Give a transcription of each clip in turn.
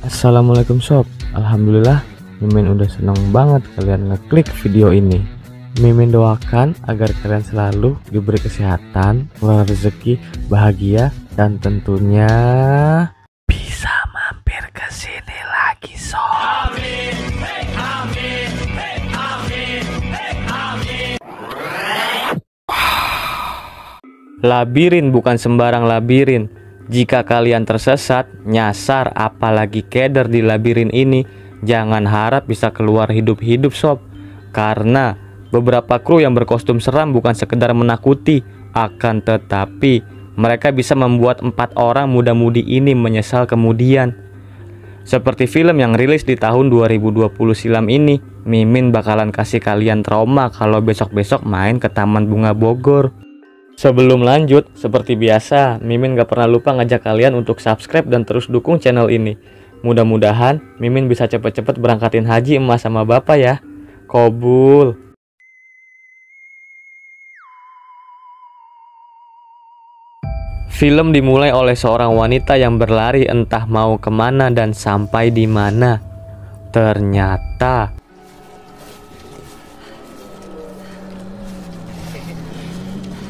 Assalamualaikum sob. Alhamdulillah Mimin udah seneng banget kalian ngeklik video ini. Mimin doakan agar kalian selalu diberi kesehatan, murah rezeki, bahagia, dan tentunya bisa mampir ke sini lagi sob. Amin, hey, amin, hey, amin, hey, amin. Labirin bukan sembarang labirin. Jika kalian tersesat, nyasar, apalagi keder di labirin ini, jangan harap bisa keluar hidup-hidup sob. Karena beberapa kru yang berkostum seram bukan sekedar menakuti, akan tetapi mereka bisa membuat 4 orang muda-mudi ini menyesal kemudian. Seperti film yang rilis di tahun 2020 silam ini, Mimin bakalan kasih kalian trauma kalau besok-besok main ke Taman Bunga Bogor. Sebelum lanjut, seperti biasa, Mimin gak pernah lupa ngajak kalian untuk subscribe dan terus dukung channel ini. Mudah-mudahan Mimin bisa cepet-cepet berangkatin haji emas sama bapak ya. Kobul. Film dimulai oleh seorang wanita yang berlari entah mau kemana dan sampai di mana. Ternyata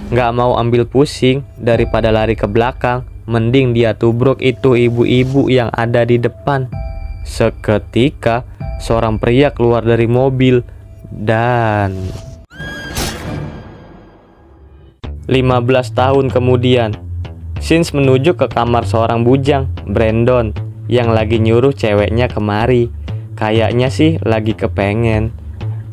nggak mau ambil pusing, daripada lari ke belakang, mending dia tubruk itu ibu-ibu yang ada di depan. Seketika, seorang pria keluar dari mobil dan 15 tahun kemudian, scenes menuju ke kamar seorang bujang, Brandon, yang lagi nyuruh ceweknya kemari. Kayaknya sih lagi kepengen.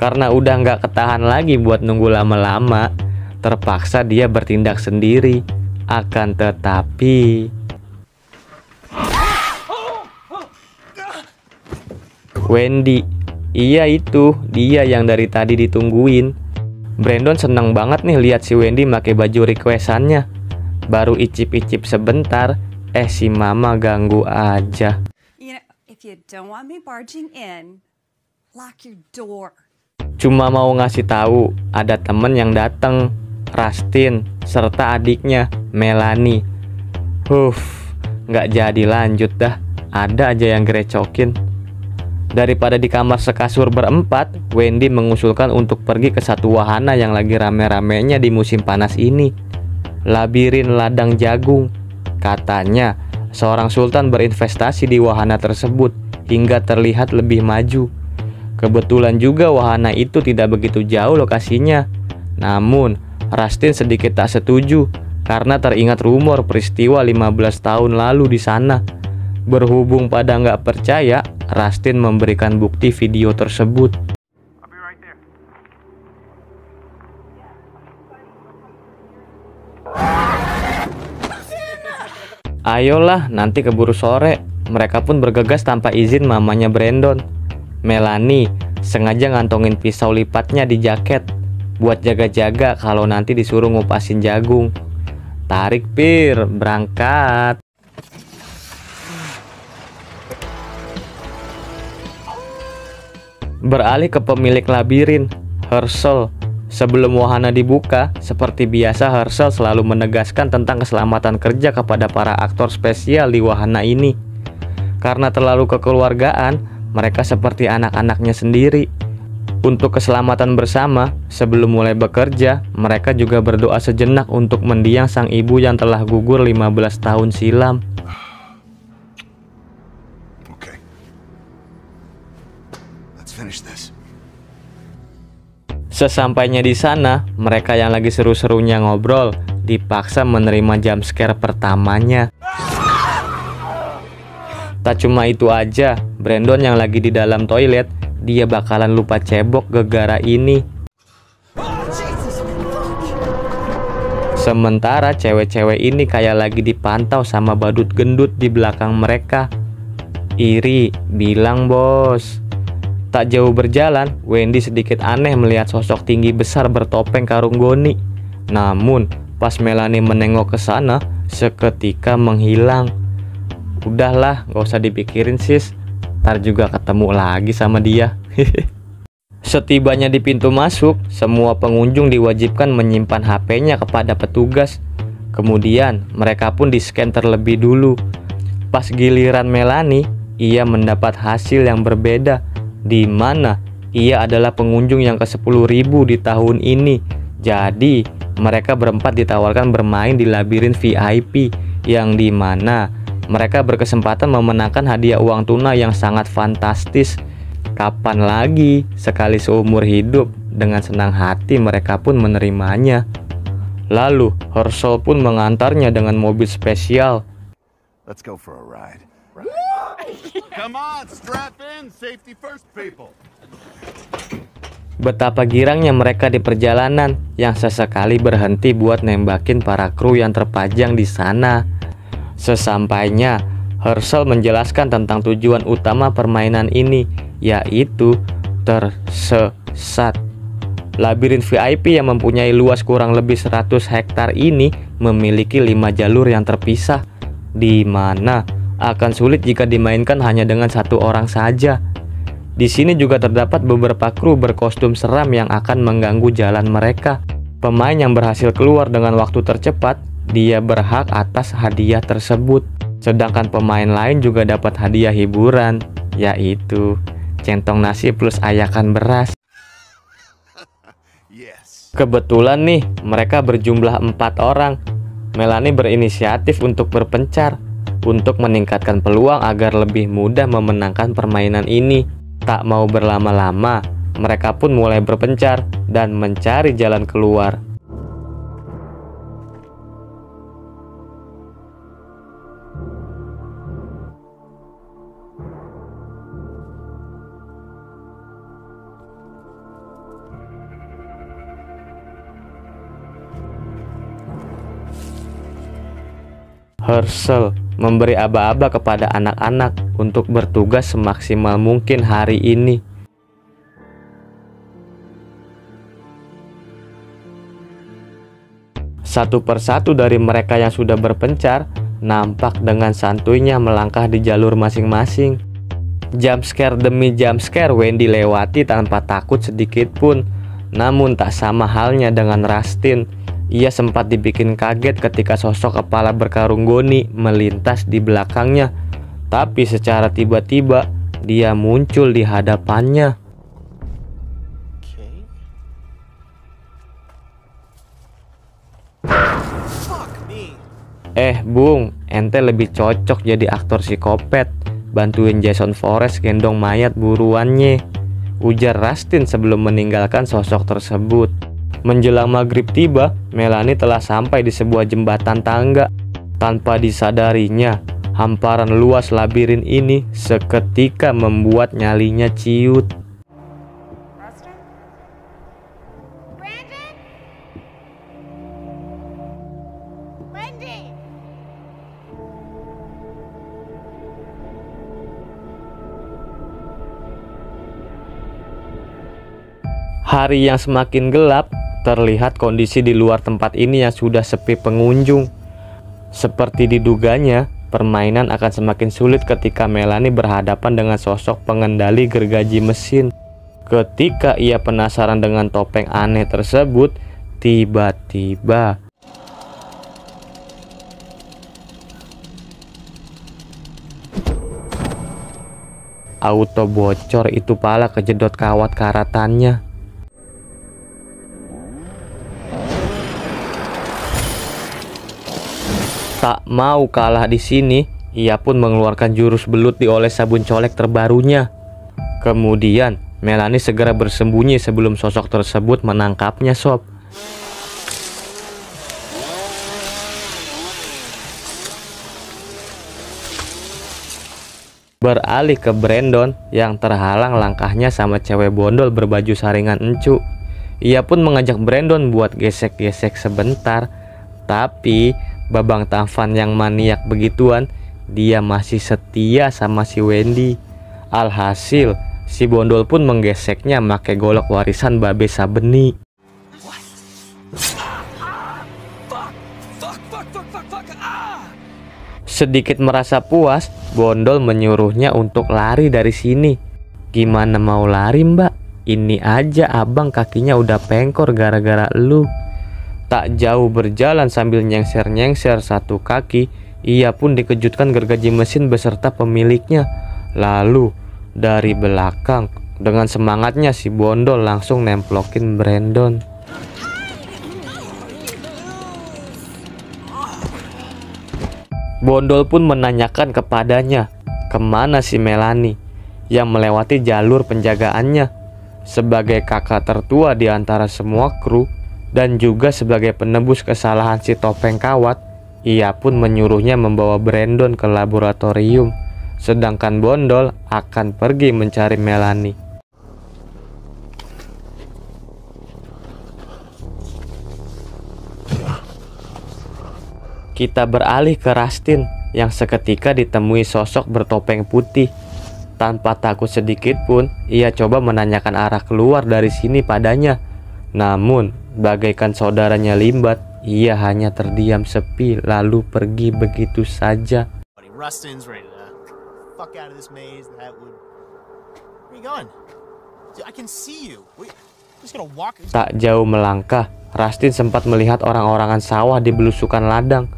Karena udah nggak ketahan lagi buat nunggu lama-lama, terpaksa dia bertindak sendiri. Akan tetapi Wendy, iya itu dia yang dari tadi ditungguin. Brandon seneng banget nih lihat si Wendy pakai baju requestannya. Baru icip-icip sebentar, si mama ganggu aja. If you don't want me barging in, lock your door. Cuma mau ngasih tahu ada temen yang dateng, Rustin, serta adiknya, Melanie. Nggak jadi lanjut dah. Ada aja yang gerecokin. Daripada di kamar sekasur berempat, Wendy mengusulkan untuk pergi ke satu wahana yang lagi rame-ramenya di musim panas ini. Labirin ladang jagung. Katanya, seorang sultan berinvestasi di wahana tersebut hingga terlihat lebih maju. Kebetulan juga wahana itu tidak begitu jauh lokasinya. Namun Rustin sedikit tak setuju karena teringat rumor peristiwa 15 tahun lalu di sana. Berhubung pada nggak percaya, Rustin memberikan bukti video tersebut. Ayolah, nanti keburu sore. Mereka pun bergegas tanpa izin mamanya Brandon. Melanie sengaja ngantongin pisau lipatnya di jaket buat jaga-jaga kalau nanti disuruh ngupasin jagung. Tarik pir, berangkat. Beralih ke pemilik labirin, Herschel. Sebelum wahana dibuka, seperti biasa Herschel selalu menegaskan tentang keselamatan kerja kepada para aktor spesial di wahana ini. Karena terlalu kekeluargaan, mereka seperti anak-anaknya sendiri. Untuk keselamatan bersama, sebelum mulai bekerja, mereka juga berdoa sejenak untuk mendiang sang ibu yang telah gugur 15 tahun silam. Okay. Let's finish this. Sesampainya di sana, mereka yang lagi seru-serunya ngobrol dipaksa menerima jump scare pertamanya. Tak cuma itu aja, Brandon yang lagi di dalam toilet, dia bakalan lupa cebok gara-gara ini. Sementara cewek-cewek ini kayak lagi dipantau sama badut gendut di belakang mereka. Iri, bilang bos. Tak jauh berjalan, Wendy sedikit aneh melihat sosok tinggi besar bertopeng karung goni. Namun, pas Melanie menengok ke sana, seketika menghilang. Udahlah, gak usah dipikirin sis. Ntar juga ketemu lagi sama dia. Setibanya di pintu masuk, semua pengunjung diwajibkan menyimpan HP-nya kepada petugas. Kemudian mereka pun di-scan terlebih dulu. Pas giliran Melanie, ia mendapat hasil yang berbeda, di mana ia adalah pengunjung yang ke-10.000 di tahun ini. Jadi mereka berempat ditawarkan bermain di labirin VIP, yang di mana mereka berkesempatan memenangkan hadiah uang tunai yang sangat fantastis. Kapan lagi, sekali seumur hidup. Dengan senang hati mereka pun menerimanya. Lalu Herschel pun mengantarnya dengan mobil spesial. Let's go for a ride. Come on, strap in. Safety first, people. Betapa girangnya mereka di perjalanan, yang sesekali berhenti buat nembakin para kru yang terpajang di sana. Sesampainya, Herschel menjelaskan tentang tujuan utama permainan ini, yaitu tersesat. Labirin VIP yang mempunyai luas kurang lebih 100 hektar ini memiliki 5 jalur yang terpisah, di mana akan sulit jika dimainkan hanya dengan satu orang saja. Di sini juga terdapat beberapa kru berkostum seram yang akan mengganggu jalan mereka. Pemain yang berhasil keluar dengan waktu tercepat, dia berhak atas hadiah tersebut. Sedangkan pemain lain juga dapat hadiah hiburan, yaitu centong nasi plus ayakan beras. Kebetulan nih, mereka berjumlah 4 orang. Melanie berinisiatif untuk berpencar, untuk meningkatkan peluang agar lebih mudah memenangkan permainan ini. Tak mau berlama-lama, mereka pun mulai berpencar dan mencari jalan keluar. Herschel memberi aba-aba kepada anak-anak untuk bertugas semaksimal mungkin hari ini. Satu persatu dari mereka yang sudah berpencar nampak dengan santuinya melangkah di jalur masing-masing. Jumpscare demi jumpscare Wendy lewati tanpa takut sedikit pun. Namun tak sama halnya dengan Rustin. Ia sempat dibikin kaget ketika sosok kepala berkarung goni melintas di belakangnya. Tapi secara tiba-tiba dia muncul di hadapannya. Bung, ente lebih cocok jadi aktor psikopat. Bantuin Jason Voorhees gendong mayat buruannya, ujar Rustin sebelum meninggalkan sosok tersebut. Menjelang maghrib tiba, Melanie telah sampai di sebuah jembatan tangga. Tanpa disadarinya, hamparan luas labirin ini seketika membuat nyalinya ciut. Hari yang semakin gelap, terlihat kondisi di luar tempat ini yang sudah sepi pengunjung. Seperti diduganya, permainan akan semakin sulit ketika Melanie berhadapan dengan sosok pengendali gergaji mesin. Ketika ia penasaran dengan topeng aneh tersebut, tiba-tiba auto bocor, itu pala kejedot kawat karatannya. Tak mau kalah di sini, ia pun mengeluarkan jurus belut dioles sabun colek terbarunya. Kemudian, Melanie segera bersembunyi sebelum sosok tersebut menangkapnya, sob. Beralih ke Brandon yang terhalang langkahnya sama cewek bondol berbaju saringan encu. Ia pun mengajak Brandon buat gesek-gesek sebentar, tapi babang tampan yang maniak begituan, dia masih setia sama si Wendy. Alhasil, si bondol pun menggeseknya make golok warisan Babe Sabeni. Sedikit merasa puas, bondol menyuruhnya untuk lari dari sini. Gimana mau lari, mbak? Ini aja abang kakinya udah pengkor gara-gara lu. Tak jauh berjalan sambil nyengser-nyengser satu kaki, ia pun dikejutkan gergaji mesin beserta pemiliknya. Lalu dari belakang dengan semangatnya si Bondol langsung nemplokin Brandon. Bondol pun menanyakan kepadanya kemana si Melanie yang melewati jalur penjagaannya. Sebagai kakak tertua di antara semua kru dan juga sebagai penebus kesalahan si topeng kawat, ia pun menyuruhnya membawa Brandon ke laboratorium, sedangkan Bondol akan pergi mencari Melanie. Kita beralih ke Rustin yang seketika ditemui sosok bertopeng putih. Tanpa takut sedikit pun, ia coba menanyakan arah keluar dari sini padanya. Namun, bagaikan saudaranya Limbat, ia hanya terdiam sepi lalu pergi begitu saja. Rustin's ready to fuck out of this maze. That would. Where are you going? Dude, I can see you. We're just gonna walk. Tak jauh melangkah, Rustin sempat melihat orang-orangan sawah di belusukan ladang.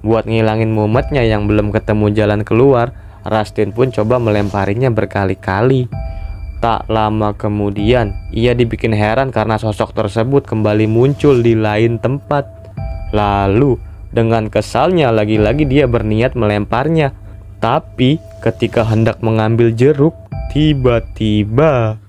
Buat ngilangin mumetnya yang belum ketemu jalan keluar, Rustin pun coba melemparinya berkali-kali. Tak lama kemudian, ia dibikin heran karena sosok tersebut kembali muncul di lain tempat. Lalu, dengan kesalnya lagi-lagi dia berniat melemparnya. Tapi, ketika hendak mengambil jeruk, tiba-tiba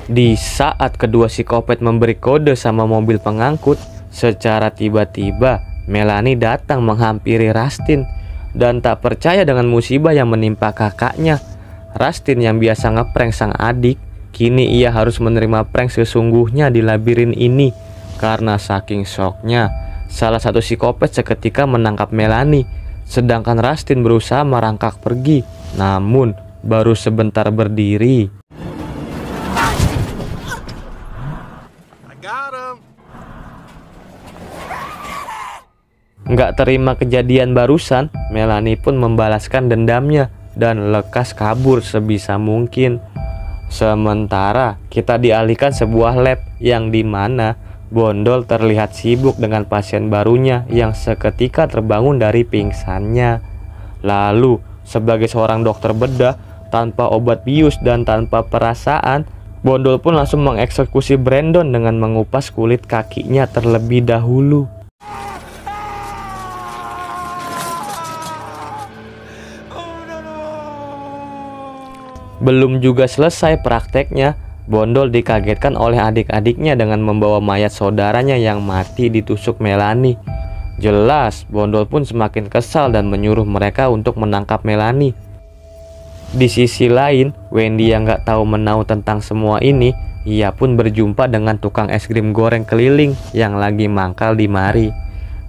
di saat kedua psikopat memberi kode sama mobil pengangkut, secara tiba-tiba Melanie datang menghampiri Rustin dan tak percaya dengan musibah yang menimpa kakaknya. Rustin yang biasa ngeprank sang adik, kini ia harus menerima prank sesungguhnya di labirin ini. Karena saking shocknya, salah satu psikopat seketika menangkap Melanie, sedangkan Rustin berusaha merangkak pergi. Namun baru sebentar berdiri, nggak terima kejadian barusan, Melanie pun membalaskan dendamnya dan lekas kabur sebisa mungkin. Sementara kita dialihkan sebuah lab yang dimana Bondol terlihat sibuk dengan pasien barunya yang seketika terbangun dari pingsannya. Lalu sebagai seorang dokter bedah tanpa obat bius dan tanpa perasaan, Bondol pun langsung mengeksekusi Brandon dengan mengupas kulit kakinya terlebih dahulu. Belum juga selesai prakteknya, Bondol dikagetkan oleh adik-adiknya dengan membawa mayat saudaranya yang mati ditusuk Melanie. Jelas, Bondol pun semakin kesal dan menyuruh mereka untuk menangkap Melanie. Di sisi lain, Wendy yang gak tahu menau tentang semua ini, ia pun berjumpa dengan tukang es krim goreng keliling yang lagi mangkal di mari.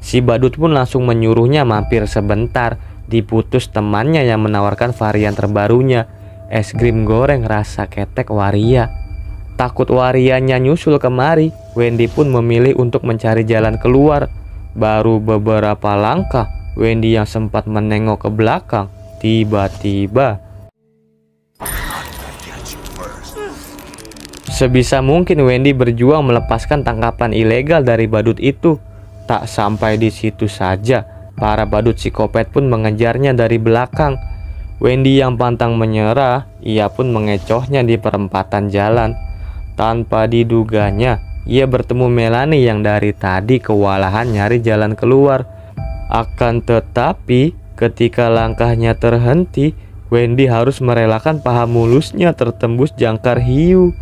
Si badut pun langsung menyuruhnya mampir sebentar, diputus temannya yang menawarkan varian terbarunya, es krim goreng rasa ketek waria. Takut warianya nyusul kemari, Wendy pun memilih untuk mencari jalan keluar. Baru beberapa langkah, Wendy yang sempat menengok ke belakang, tiba-tiba sebisa mungkin Wendy berjuang melepaskan tangkapan ilegal dari badut itu. Tak sampai di situ saja, para badut psikopat pun mengejarnya dari belakang. Wendy yang pantang menyerah, ia pun mengecohnya di perempatan jalan. Tanpa diduganya, ia bertemu Melanie yang dari tadi kewalahan nyari jalan keluar. Akan tetapi, ketika langkahnya terhenti, Wendy harus merelakan paha mulusnya tertembus jangkar hiu.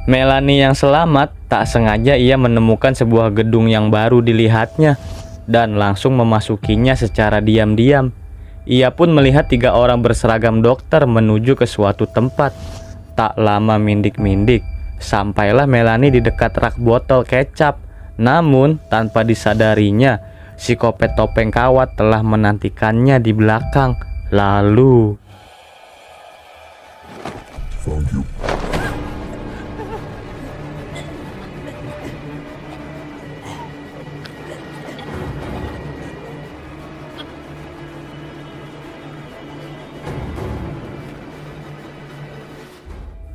Melanie yang selamat, tak sengaja ia menemukan sebuah gedung yang baru dilihatnya dan langsung memasukinya secara diam-diam. Ia pun melihat 3 orang berseragam dokter menuju ke suatu tempat. Tak lama mindik-mindik, sampailah Melanie di dekat rak botol kecap. Namun tanpa disadarinya, psikopat topeng kawat telah menantikannya di belakang. Lalu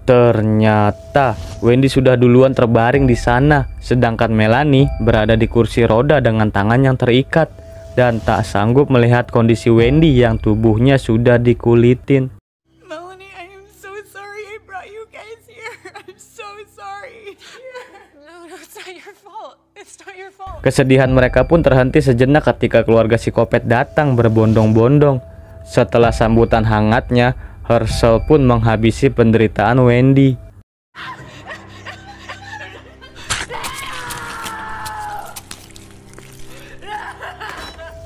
Ternyata Wendy sudah duluan terbaring di sana, sedangkan Melanie berada di kursi roda dengan tangan yang terikat dan tak sanggup melihat kondisi Wendy yang tubuhnya sudah dikulitin. Melanie, I am so sorry I brought you guys here. I'm so sorry. No, it's not your fault. It's not your fault. Kesedihan mereka pun terhenti sejenak ketika keluarga psikopat datang berbondong-bondong. Setelah sambutan hangatnya, Herschel pun menghabisi penderitaan Wendy.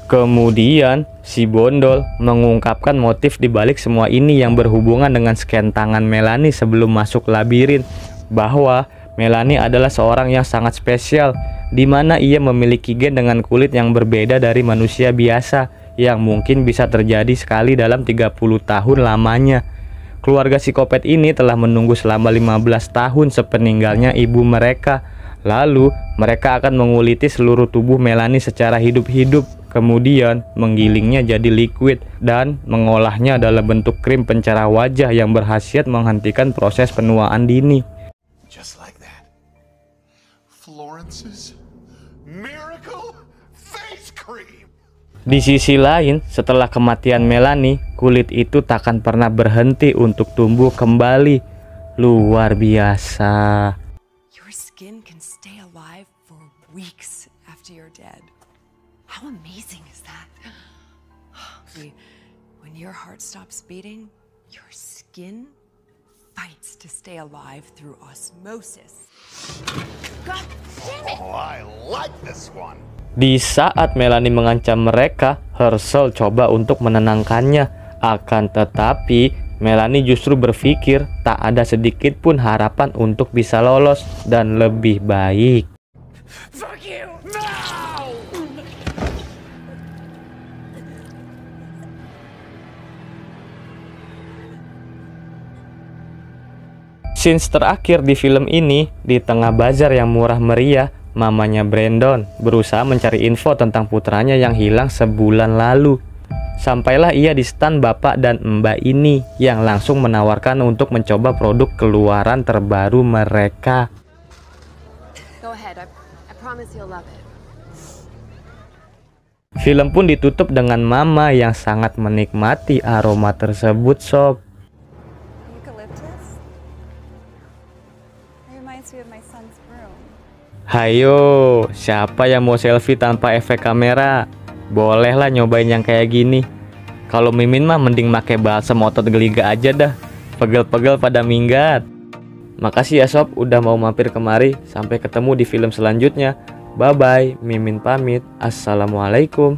Kemudian, si Bondol mengungkapkan motif dibalik semua ini yang berhubungan dengan scan tangan Melanie sebelum masuk labirin, bahwa Melanie adalah seorang yang sangat spesial, di mana ia memiliki gen dengan kulit yang berbeda dari manusia biasa, yang mungkin bisa terjadi sekali dalam 30 tahun lamanya. Keluarga psikopat ini telah menunggu selama 15 tahun sepeninggalnya ibu mereka. Lalu, mereka akan menguliti seluruh tubuh Melanie secara hidup-hidup, kemudian menggilingnya jadi liquid dan mengolahnya dalam bentuk krim pencerah wajah yang berkhasiat menghentikan proses penuaan dini. Just like that. Florence's miracle face cream. Di sisi lain, setelah kematian Melanie, kulit itu takkan pernah berhenti untuk tumbuh kembali. Luar biasa. Your skin can stay alive for weeks after you're dead. How amazing is that? When your heart stops beating, your skin fights to stay alive through osmosis. God damn it! Oh, I like this one. Di saat Melanie mengancam mereka, Herschel coba untuk menenangkannya. Akan tetapi, Melanie justru berpikir tak ada sedikit pun harapan untuk bisa lolos dan lebih baik. Fuck you! Scenes terakhir di film ini, di tengah bazar yang murah meriah, mamanya Brandon berusaha mencari info tentang putranya yang hilang sebulan lalu. Sampailah ia di stan bapak dan mbak ini yang langsung menawarkan untuk mencoba produk keluaran terbaru mereka. Go ahead. I promise you'll love it. Film pun ditutup dengan mama yang sangat menikmati aroma tersebut, sob. Eucalyptus? It reminds me of my son's room. Hayo, siapa yang mau selfie tanpa efek kamera? Bolehlah nyobain yang kayak gini. Kalau Mimin mah mending make balsam otot geliga aja dah. Pegel-pegel pada minggat. Makasih ya sob udah mau mampir kemari. Sampai ketemu di film selanjutnya. Bye bye, Mimin pamit. Assalamualaikum.